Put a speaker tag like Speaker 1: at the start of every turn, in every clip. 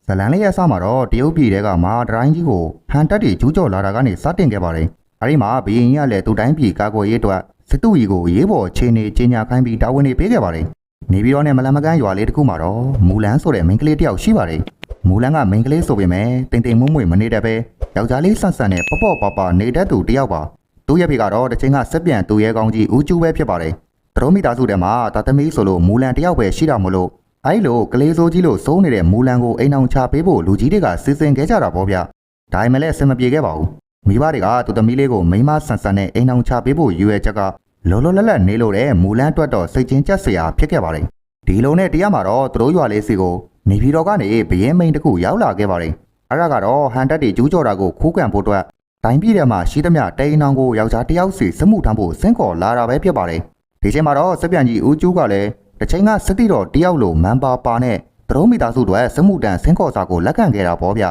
Speaker 1: ဇလန်လေးရဲ့အစမှာတော့တရုတ်ပြည်တဲကမာဒရိုင်းကြီးကိုဟန်တက်တီကျူးကျော်လာတာကနေစတင်ခဲ့ပါတယ်။အဲဒီမှာဘီရင်ကြီးကလည်းသူတိုင်းပြည်ကာကွယ်ရေးအတွက်စစ်တူကြီးကိုရေးပေါ်ခြေနေကြီးညာခိုင်းပြီးတာဝန်တွေပေးခဲ့ပါတယ်။နေပြည်တော်နဲ့မလန်မကန်းရွာလေးတစ်ခုမှာတော့မူလန်ဆိုတဲ့မိန်းကလေးတစ်ယောက်ရှိပါတယ်။မူလန်ကမိန်းကလေးဆိုပေမဲ့တိမ်တိမ်မွမ့်မွေ့မနေတတ်ပဲယောက်ျားလေးဆန့်ဆန့်နဲ့ပေါ့ပေါ့ပါပါနေတတ်သူတစ်ယောက်ပါ။သူ့ရဲ့ဖေကတော့တစ်ချိန်ကစက်ပြန်သူရဲကောင်းကြီးဦးကျူးပဲဖြစ်ပါတယ်။တရုတ်မိသားစုထဲမှာတာသမီဆိုလို့မူလန်တစ်ယောက်ပဲရှိတာမို့လို့အဲ့လိုကလေးစိုးကြီးလို့စိုးနေတဲ့မူလန်ကိုအိမ်အောင်ချပေးဖို့လူကြီးတွေကစီစဉ်ခဲ့ကြတာပေါ့ဗျ။ဒါမှမဟုတ်အဆင်မပြေခဲ့ပါဘူး။မိဘတွေကသူသမီးလေးကိုမိမဆန်ဆန်နဲ့အိမ်အောင်ချပေးဖို့ရွေးချက်ကလောလောလတ်လတ်နေလို့တဲ့မူလန်အတွက်တော့စိတ်ချင်းကြက်စရာဖြစ်ခဲ့ပါတယ်။ဒီလိုနဲ့တရားမှာတော့သူတို့ရွာလေးစီကိုနေပြည်တော်ကနေဘရင်မိန်တခုရောက်လာခဲ့ပါတယ်။အဲ့ဒါကတော့ဟန်တက်တီကျူးကျော်တာကိုခိုးကန်ဖို့အတွက်တိုင်းပြည်ထဲမှာရှိသမျှတိန်အောင်ကိုယောက်ျားတစ်ယောက်စီစမှုထမ်းဖို့စင့်ခေါ်လာတာပဲဖြစ်ပါတယ်။ဒီချိန်မှာတော့စက်ပြန်ကြီးဦးကျူးကလည်းတစ်ချိန်ကစစ်တီတော်တယောက်လိုမန်ပါနဲ့တရုံးမိသားစုတွေစမှုတန်ဆင်းခေါ်စာကိုလက်ခံခဲ့တာပေါ့ဗျ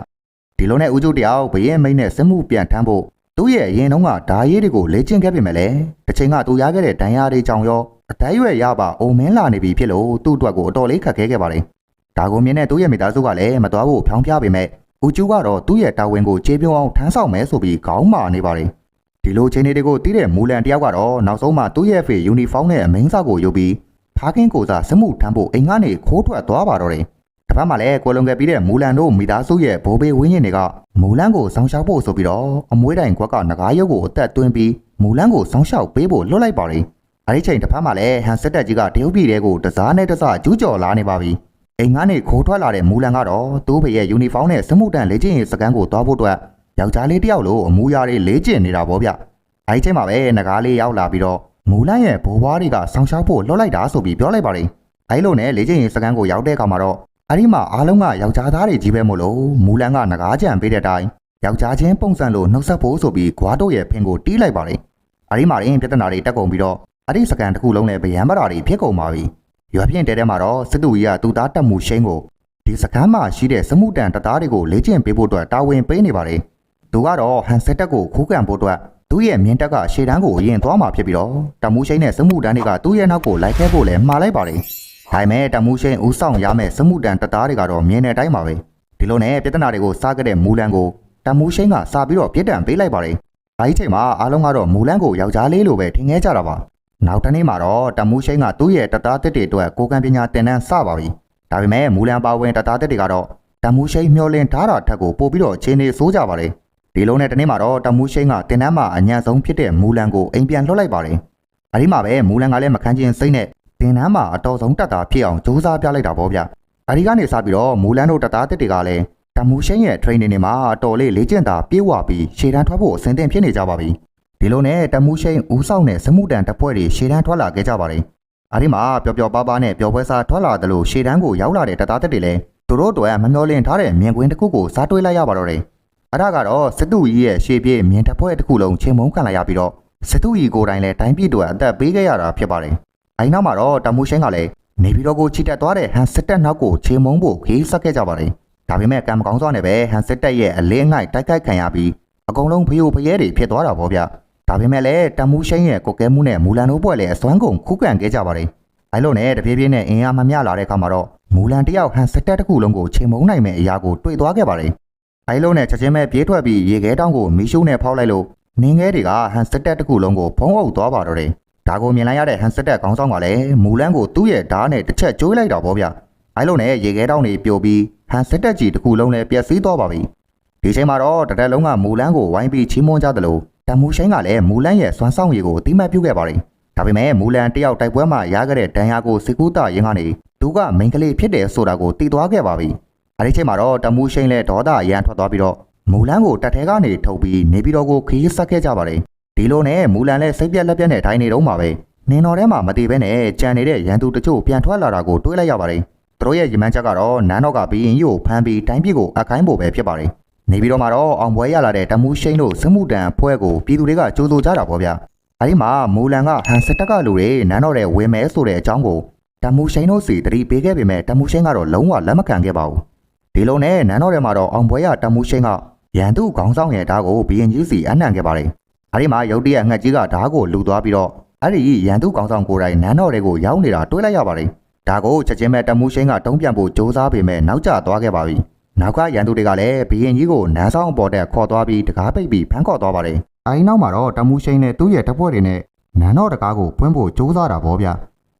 Speaker 1: ဒီလိုနဲ့ဦးကျိုးတယောက်ဘရင်မိတ်နဲ့စမှုပြန်ထမ်းဖို့သူ့ရဲ့ရင်တုံးကဓာရေးတွေကိုလေ့ကျင့်ခဲ့ပြင်မဲ့လေတစ်ချိန်ကသူရခဲ့တဲ့ဒဏ်ရာတွေကြောင့်ရောအတိုင်းရွယ်ရပါအုံမင်းလာနေပြီဖြစ်လို့သူ့အတွက်ကိုအတော်လေးခက်ခဲခဲ့ပါတယ်ဒါကိုမြင်တဲ့သူ့ရဲ့မိသားစုကလည်းမတော်ဘူးဖြောင်းပြပေမဲ့ဦးကျိုးကတော့သူ့ရဲ့တာဝန်ကိုကျေပြုံးအောင်ထမ်းဆောင်မယ်ဆိုပြီးခေါင်းမာနေပါတယ်ဒီလိုချိန်တွေကိုတီးတဲ့မူလန်တယောက်ကတော့နောက်ဆုံးမှသူ့ရဲ့ဖေယူနီဖောင်းနဲ့အမင်းစားကိုယူပြီးဖားကင်းကိုစားစမှုထမ်းဖို့အိမ်ကနေခိုးထွက်သွားပါတော့တယ်။တစ်ဖက်မှာလည်းကွယ်လွန်ခဲ့ပြီးတဲ့မူလန်တို့မိသားစုရဲ့ဘိုးဘေးဝင်းရင်တွေကမူလန်ကိုစောင်းရှောက်ဖို့ဆိုပြီးတော့အမွှေးတိုင်ကွက်ကငကားရုပ်ကိုအသက်သွင်းပြီးမူလန်ကိုစောင်းရှောက်ပေးဖို့လွတ်လိုက်ပါတယ်။အဲဒီချိန်တစ်ဖက်မှာလည်းဟန်စစ်တပ်ကြီးကတရုတ်ပြည်တဲကိုတစားနဲ့တစားကျူးကျော်လာနေပါပြီ။အိမ်ကနေခိုးထွက်လာတဲ့မူလန်ကတော့သူ့ဖေရဲ့ယူနီဖောင်းနဲ့စမှုတန်လေ့ကျင့်ရေးစခန်းကိုသွားဖို့အတွက်ယောက်ျားလေးတစ်ယောက်လိုအမူအရာတွေလေ့ကျင့်နေတာပေါ့ဗျ။အဲဒီချိန်မှာပဲငကားလေးရောက်လာပြီးတော့မူလန်ရဲ့ဘိုးဘွားတွေကဆောင်းရှောက်ဖို့လွတ်လိုက်တာဆိုပြီးပြောလိုက်ပါတယ်။အဲလိုနဲ့လေ့ကျင့်ရေးစခန်းကိုရောက်တဲ့အခါမှာတော့အဲဒီမှာအားလုံးကယောက်ျားသားတွေကြီးပဲမို့လို့မူလန်ကငကားကြံပေးတဲ့အတိုင်းယောက်ျားချင်းပုံစံလိုနှုတ်ဆက်ဖို့ဆိုပြီးဂွားတို့ရဲ့ဖင်ကိုတီးလိုက်ပါတယ်။အဲဒီမှာရင်ပြဿနာတွေတက်ကုန်ပြီးတော့အဲဒီစခန်းတစ်ခုလုံးနဲ့ဗျံပတာတွေဖြစ်ကုန်ပါပြီ။ရွာပြင်းတဲတဲမှာတော့စစ်သူကြီးကသူ့သားတက်မှုရှိန်ကိုဒီစခန်းမှာရှိတဲ့စမှုတန်တပ်သားတွေကိုလေ့ကျင့်ပေးဖို့အတွက်တာဝန်ပေးနေပါတယ်။သူကတော့ဟန်ဆက်တက်ကိုခိုးကန်ဖို့အတွက်သူ့ရဲ့မြင်းတက်ကရှေ့တန်းကိုရင်သွားမှာဖြစ်ပြီးတော့တမူရှိန်နဲ့စမှုတန်းတွေကသူ့ရဲ့နောက်ကိုလိုက်ခဲ့ဖို့လည်းမှားလိုက်ပါတယ်။ဒါပေမဲ့တမူရှိန်ဦးဆောင်ရမယ့်စမှုတန်းတပ်သားတွေကတော့မြင်တဲ့အတိုင်းပါပဲ။ဒီလိုနဲ့ပြဿနာတွေကိုစားခဲ့တဲ့မူလန်ကိုတမူရှိန်ကစားပြီးတော့ပြစ်ဒဏ်ပေးလိုက်ပါတယ်။အဲဒီချိန်မှာအားလုံးကတော့မူလန်ကိုယောက်ျားလေးလိုပဲထင်ခဲ့ကြတာပါ။နောက်တနေ့မှာတော့တမူရှိန်ကသူ့ရဲ့တပ်သားတစ်တွေအတွက်ကိုကံပညာသင်တန်းစပါပြီ။ဒါပေမဲ့မူလန်ပါဝင်တပ်သားတစ်တွေကတော့တမူရှိန်မျောလင်းထားတာထက်ကိုပို့ပြီးတော့ခြေနေဆိုးကြပါတယ်။ဒီလိုနဲ့တနေ့မှာတော့တမူရှိန်ကတင်တန်းမှာအညံ့ဆုံးဖြစ်တဲ့မူလန်ကိုအိမ်ပြန်လွှတ်လိုက်ပါတယ်။အဲဒီမှာပဲမူလန်ကလည်းမခန်းချင်းစိတ်နဲ့တင်တန်းမှာအတော်ဆုံးတက်တာဖြစ်အောင်ကြိုးစားပြလိုက်တာပေါ့ဗျ။အဲဒီကနေစပြီးတော့မူလန်တို့တပ်သားတစ်တွေကလည်းတမူရှိန်ရဲ့ training တွေမှာအတော်လေးလေ့ကျင့်တာပြေးဝပြီးရှေ့တန်းထွက်ဖို့အဆင်သင့်ဖြစ်နေကြပါပြီ။ဒီလိုနဲ့တမူရှိန်ဦးဆောင်တဲ့စမှုတန်တပ်ဖွဲ့တွေရှေ့တန်းထွက်လာခဲ့ကြပါတယ်။အဲဒီမှာပျော်ပျော်ပါးပါးနဲ့ပျော်ပွဲစားထွက်လာတယ်လို့ရှေ့တန်းကိုရောက်လာတဲ့တပ်သားတစ်တွေလည်းသူတို့တို့မမျောလင့်ထားတဲ့မြင်ကွင်းတစ်ခုကိုစားတွေးလိုက်ရပါတော့တယ်။အဲ့ဒါကတော့စစ်သူကြီးရဲ့ရှေ့ပြေးမြင်တပ်ဖွဲ့တစ်ခုလုံးချိန်မုံခံလိုက်ရပြီးတော့စစ်သူကြီးကိုယ်တိုင်လည်းတိုင်းပြည်တို့အသက်ပေးခဲ့ရတာဖြစ်ပါတယ်။အဲဒီနောက်မှာတော့တမူရှိန်ကလည်းနေပြည်တော်ကိုချီတက်သွားတဲ့ဟန်စစ်တပ်နောက်ကိုချိန်မုံဖို့ခေးဆက်ခဲ့ကြပါတယ်။ဒါပေမဲ့ကံမကောင်းစွာနဲ့ပဲဟန်စစ်တပ်ရဲ့အလင်းငိုက်တိုက်ခိုက်ခံရပြီးအကုန်လုံးဖျို့ဖျဲတွေဖြစ်သွားတာပေါ့ဗျ။ဒါပေမဲ့လည်းတမူရှိန်ရဲ့ကိုကဲမှုနဲ့မူလန်တို့ဘွဲ့လည်းအစွမ်းကုန်ခုခံခဲ့ကြပါတယ်။အဲလိုနဲ့တပြေးပြေးနဲ့အင်အားမမျှလာတဲ့အခါမှာတော့မူလန်တယောက်ဟန်စစ်တပ်တစ်ခုလုံးကိုချိန်မုံနိုင်မဲ့အရာကိုတွေ့သွားခဲ့ပါတယ်။အဲလိုနဲ့ချက်ချင်းပဲပြေးထွက်ပြီးရေခဲတောင်းကိုမီးရှိုးနဲ့ဖောက်လိုက်လို့နင်းငယ်တွေကဟန်စစ်တပ်တစ်ခုလုံးကိုဖုံးအုပ်သွားပါတော့တယ်။ဒါကိုမြင်လိုက်ရတဲ့ဟန်စစ်တပ်ခေါင်းဆောင်ကလည်းမူလန်ကိုသူ့ရဲ့ဓာတ်နဲ့တစ်ချက်ကျိုးလိုက်တာပေါ့ဗျ။အဲလိုနဲ့ရေခဲတောင်းတွေပြိုပြီးဟန်စစ်တပ်ကြီးတစ်ခုလုံးလည်းပျက်စီးသွားပါပြီ။ဒီချိန်မှာတော့တတက်လုံးကမူလန်ကိုဝိုင်းပြီးချီးမွမ်းကြသလိုတမူရှိန်ကလည်းမူလန်ရဲ့စွမ်းဆောင်ရည်ကိုအတိမတ်ပြုခဲ့ပါတယ်။ဒါပေမဲ့မူလန်တယောက်တိုက်ပွဲမှာရခဲ့တဲ့ဒဏ်ရာကိုစစ်ကူးတာရင်းကနေသူကမိန်ကလေးဖြစ်တယ်ဆိုတာကိုသိသွားခဲ့ပါပြီ။အဲဒီချိန်မှာတော့တမူရှိန်လည်းဒေါသရန်ထွက်သွားပြီးတော့မူလန်ကိုတပ်ထဲကနေထုတ်ပြီးနေပြည်တော်ကိုခရီးဆက်ခဲ့ကြပါတယ်။ဒီလိုနဲ့မူလန်လည်းစိတ်ပြက်လက်ပြက်နဲ့ထိုင်နေတော့မှာပဲနင်းတော်ထဲမှာမတည်ဘဲနဲ့ကြံနေတဲ့ရန်သူတချို့ပြန်ထွက်လာတာကိုတွေးလိုက်ရပါတယ်။သူတို့ရဲ့ရမန်းချက်ကတော့နန်းတော်ကဘီရင်ကြီးကိုဖမ်းပြီးတိုင်းပြည်ကိုအခိုင်းဖို့ပဲဖြစ်ပါတယ်။နေပြည်တော်မှာတော့အောင်ပွဲရလာတဲ့တမူရှိန်တို့စမှုတန်အဖွဲ့ကိုပြည်သူတွေကကြိုးဆိုကြတာပေါ့ဗျ။အဲဒီမှာမူလန်ကဟန်စစ်တပ်ကလူတွေနန်းတော်ထဲဝင်မဲဆိုတဲ့အကြောင်းကိုတမူရှိန်တို့စီတတိပေးခဲ့ပေမဲ့တမူရှိန်ကတော့လုံးဝလက်မခံခဲ့ပါဘူး။ဒီလိုနဲ့နန်းတော်ထဲမှာတော့အောင်ပွဲရတမူရှိန်ကရန်သူခေါင်းဆောင်ရဲ့ဓာတ်ကိုဘီရင်ကြီးစီအနှံခဲ့ပါတယ်။အဲဒီမှာရုတ်တရက်ငှက်ကြီးကဓာတ်ကိုလူသွားပြီးတော့အဲ့ဒီရန်သူခေါင်းဆောင်ကိုယ်တိုင်နန်းတော်တွေကိုရောက်နေတာတွေးလိုက်ရပါတယ်။ဒါကိုချက်ချင်းပဲတမူရှိန်ကတုံးပြန်ဖို့စ조사ပေမဲ့နောက်ကျသွားခဲ့ပါပြီ နောက်ကရန်သူတွေကလည်းဘီရင်ကြီးကိုနန်းဆောင်အပေါ်တက်ခေါ်သွားပြီးတကားပိတ်ပြီးဖမ်းခေါ်သွားပါတယ်အဲဒီနောက်မှာတော့တမူရှိန်နဲ့သူ့ရဲ့တပ်ဖွဲ့တွေနဲ့နန်းတော်တကားကိုဖွင့်ဖို့ကြိုးစားတာပေါ့ဗျ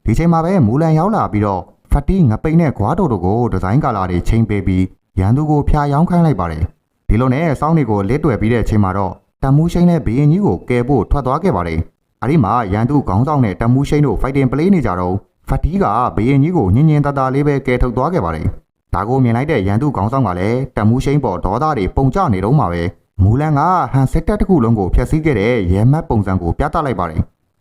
Speaker 1: ဒီချိန်မှာပဲမူလန်ရောက်လာပြီးတော့ဖတ်တီငပိန်နဲ့ခွားတော်တို့ကိုဒီဇိုင်းကာလာတွေချိန်ပေးပြီးရန်သူကိုဖျားယောင်းခိုင်းလိုက်ပါတယ်ဒီလိုနဲ့စောင်းတွေကိုလစ်တွယ်ပြီးတဲ့အချိန်မှာတော့တမူရှိန်နဲ့ဘီရင်ကြီးကိုကယ်ဖို့ထွက်သွားခဲ့ပါတယ်အဲဒီမှာရန်သူခေါင်းဆောင်နဲ့တမူရှိန်တို့ fighting play နေကြတော့ဖတ်တီကဘီရင်ကြီးကိုညင်ညင်တတလေးပဲကယ်ထုတ်သွားခဲ့ပါတယ်ဒါကိုမြင်လိုက်တဲ့ရန်သူခေါင်းဆောင်ကလည်းတမူရှိန်ပေါ်ဒေါသတွေပုံကျနေတော့မှာပဲမူလန်ကဟန်စစ်တပ်တစ်ခုလုံးကိုဖျက်ဆီးခဲ့တဲ့ရဲမတ်ပုံစံကိုပြသလိုက်ပါတယ်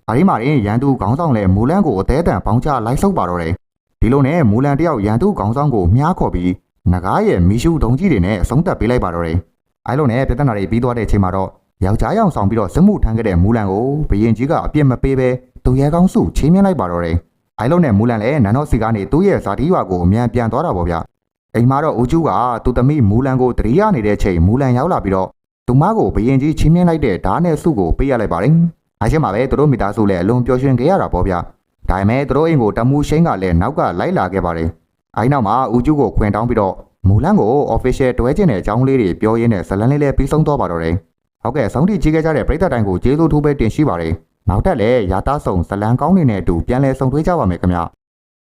Speaker 1: အဲဒီမှာရန်သူခေါင်းဆောင်လည်းမူလန်ကိုအသေးအတန်ပေါင်းချလိုက်ဆုပ်ပါတော့တယ်ဒီလိုနဲ့မူလန်တယောက်ရန်သူခေါင်းဆောင်ကိုမြားခေါ်ပြီးနဂါးရဲ့မီရှူဒုံကြီးတွေနဲ့အဆုံးသတ်ပေးလိုက်ပါတော့တယ်အဲလိုနဲ့ပြဿနာတွေပြီးသွားတဲ့အချိန်မှာတော့ယောက်ျားရောင်ဆောင်ပြီးတော့စစ်မှုထမ်းခဲ့တဲ့မူလန်ကိုဘရင်ကြီးကအပြစ်မပေးဘဲသူရဲကောင်းစုချေးမြှင့်လိုက်ပါတော့တယ်အဲလိုနဲ့မူလန်လည်းနန်းတော်စီကနေသူ့ရဲ့ဇာတိရွာကိုအမြန်ပြန်သွားတာပေါ့ဗျအိမ်မှာတော့ဦးကျူးကသူ့သမီးမူလန်ကိုတရိယာနေတဲ့ချိန်မူလန်ရောက်လာပြီးတော့သူမကိုဘရင်ကြီးချီးမြှင့်လိုက်တဲ့ဓာတ်နဲ့စုကိုပေးရလိုက်ပါတယ်။အဲချိန်မှာပဲသူတို့မိသားစုလည်းအလွန်ပျော်ရွှင်ခဲ့ရတာပေါ့ဗျ။ဒါပေမဲ့သူတို့အိမ်ကိုတမူရှိန်ကလည်းနောက်ကလိုက်လာခဲ့ပါတယ်။အဲဒီနောက်မှာဦးကျူးကိုခွင်တောင်းပြီးတော့မူလန်ကို official တွဲကျင်တဲ့အကြောင်းလေးတွေပြောရင်းနဲ့ဇလန်လေးလည်းပြီးဆုံးသွားပါတော့တယ်။ဟုတ်ကဲ့ဆုံးထိကြီးခဲ့ကြတဲ့ပရိသတ်တိုင်းကိုကျေးဇူးထိုးပဲတင်ရှိပါတယ်။နောက်ထပ်လည်းရာသားဆောင်ဇလန်ကောင်းတွေနဲ့အတူပြန်လည်ဆုံတွေ့ကြပါမယ်ခင်ဗျာ။